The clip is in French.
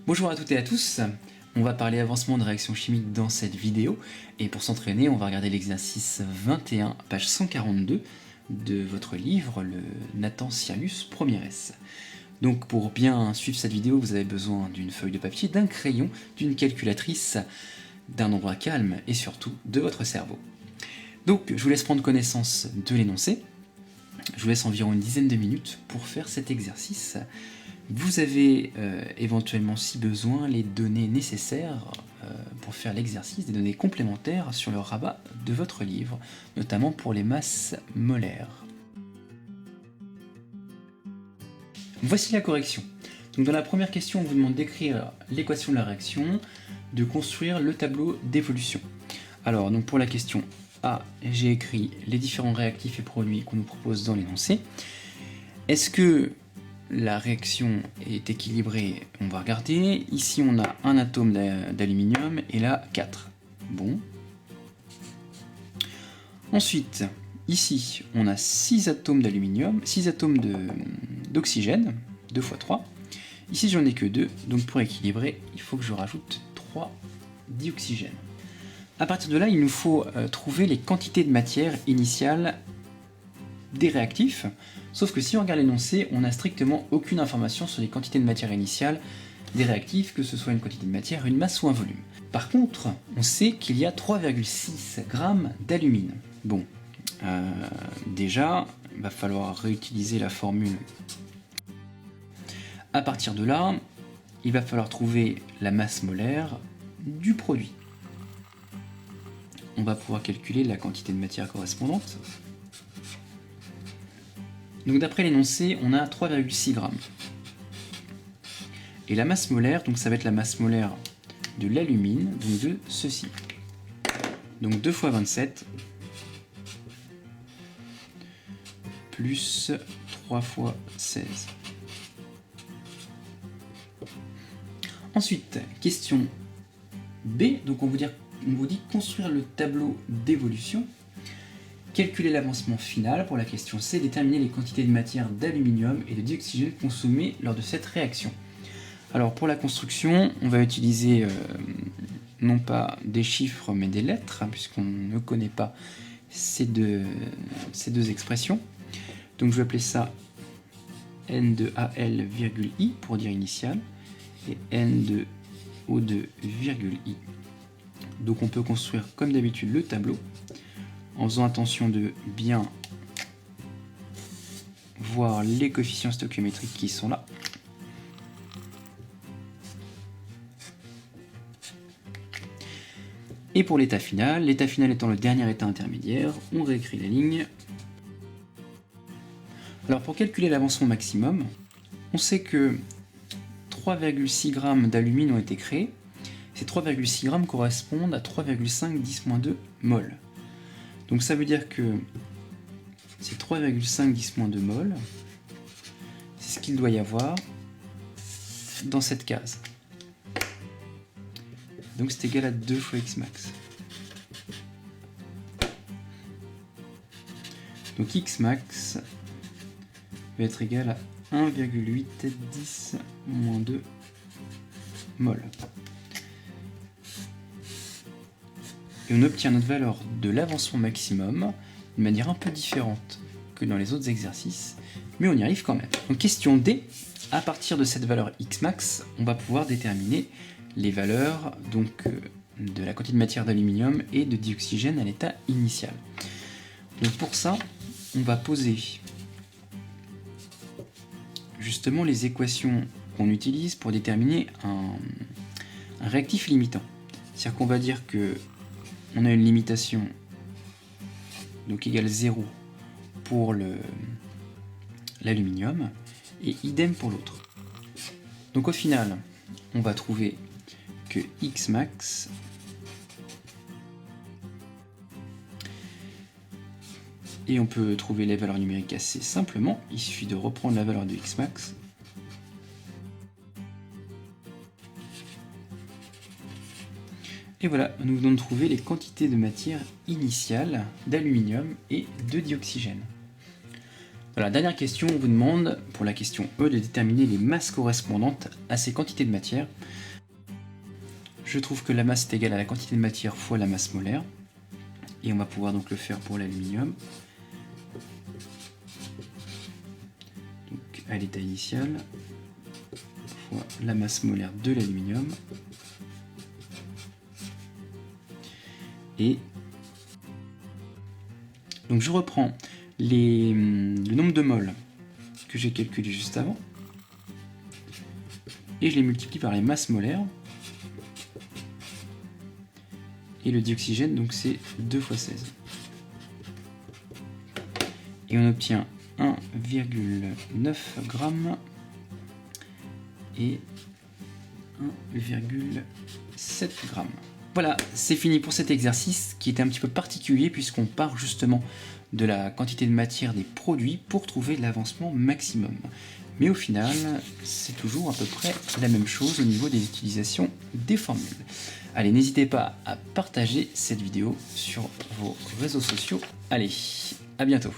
Bonjour à toutes et à tous, on va parler avancement de réactions chimiques dans cette vidéo, et pour s'entraîner on va regarder l'exercice 21, page 142 de votre livre, le Nathan Sirius, première S. Donc pour bien suivre cette vidéo, vous avez besoin d'une feuille de papier, d'un crayon, d'une calculatrice, d'un endroit calme et surtout de votre cerveau. Donc je vous laisse prendre connaissance de l'énoncé, je vous laisse environ une dizaine de minutes pour faire cet exercice. Vous avez éventuellement, si besoin, les données nécessaires pour faire l'exercice, des données complémentaires sur le rabat de votre livre, notamment pour les masses molaires. Voici la correction. Donc dans la première question, on vous demande d'écrire l'équation de la réaction, de construire le tableau d'évolution. Alors, donc pour la question A, j'ai écrit les différents réactifs et produits qu'on nous propose dans l'énoncé. Est-ce que la réaction est équilibrée? On va regarder. Ici, on a un atome d'aluminium et là, 4. Bon. Ensuite, ici, on a 6 atomes d'aluminium, 6 atomes d'oxygène, 2 x 3. Ici, j'en ai que 2, donc pour équilibrer, il faut que je rajoute 3 dioxygène. À partir de là, il nous faut trouver les quantités de matière initiale des réactifs, sauf que si on regarde l'énoncé, on n'a strictement aucune information sur les quantités de matière initiale des réactifs, que ce soit une quantité de matière, une masse ou un volume. Par contre, on sait qu'il y a 3,6 g d'alumine. Bon, déjà, il va falloir réutiliser la formule. À partir de là, il va falloir trouver la masse molaire du produit. On va pouvoir calculer la quantité de matière correspondante. Donc d'après l'énoncé, on a 3,6 g. Et la masse molaire, donc ça va être la masse molaire de l'alumine, donc de ceci. Donc 2 x 27 plus 3 x 16. Ensuite, question B, donc on vous dit construire le tableau d'évolution. Calculer l'avancement final pour la question C, déterminer les quantités de matière d'aluminium et de dioxygène consommées lors de cette réaction. Alors pour la construction, on va utiliser non pas des chiffres mais des lettres, hein, puisqu'on ne connaît pas ces deux expressions. Donc je vais appeler ça N de AL, I pour dire initial, et N de O2, I. Donc on peut construire comme d'habitude le tableau, en faisant attention de bien voir les coefficients stoichiométriques qui sont là. Et pour l'état final étant le dernier état intermédiaire, on réécrit la ligne. Alors pour calculer l'avancement maximum, on sait que 3,6 g d'alumine ont été créés. Ces 3,6 g correspondent à 3,5 10-2 mol. Donc ça veut dire que c'est 3,5 10-2 mol, c'est ce qu'il doit y avoir dans cette case. Donc c'est égal à 2 fois X max. Donc X max va être égal à 1,8 10-2 mol. Et on obtient notre valeur de l'avancement maximum de manière un peu différente que dans les autres exercices, mais on y arrive quand même. Donc question D, à partir de cette valeur X max, on va pouvoir déterminer les valeurs donc, de la quantité de matière d'aluminium et de dioxygène à l'état initial. Donc pour ça, on va poser justement les équations qu'on utilise pour déterminer un réactif limitant. C'est-à-dire qu'on va dire que on a une limitation donc égale 0 pour l'aluminium et idem pour l'autre. Donc au final, on va trouver que X max et on peut trouver les valeurs numériques assez simplement. Il suffit de reprendre la valeur de X max et voilà, nous venons de trouver les quantités de matière initiale d'aluminium et de dioxygène. Dans la dernière question, on vous demande, pour la question E, de déterminer les masses correspondantes à ces quantités de matière. Je trouve que la masse est égale à la quantité de matière fois la masse molaire. Et on va pouvoir donc le faire pour l'aluminium. Donc à l'état initial, fois la masse molaire de l'aluminium. Et donc je reprends le nombre de moles que j'ai calculé juste avant et je les multiplie par les masses molaires. Et le dioxygène, donc c'est 2 fois 16. Et on obtient 1,9 g et 1,7 g. Voilà, c'est fini pour cet exercice qui était un petit peu particulier puisqu'on part justement de la quantité de matière des produits pour trouver l'avancement maximum. Mais au final, c'est toujours à peu près la même chose au niveau des utilisations des formules. Allez, n'hésitez pas à partager cette vidéo sur vos réseaux sociaux. Allez, à bientôt.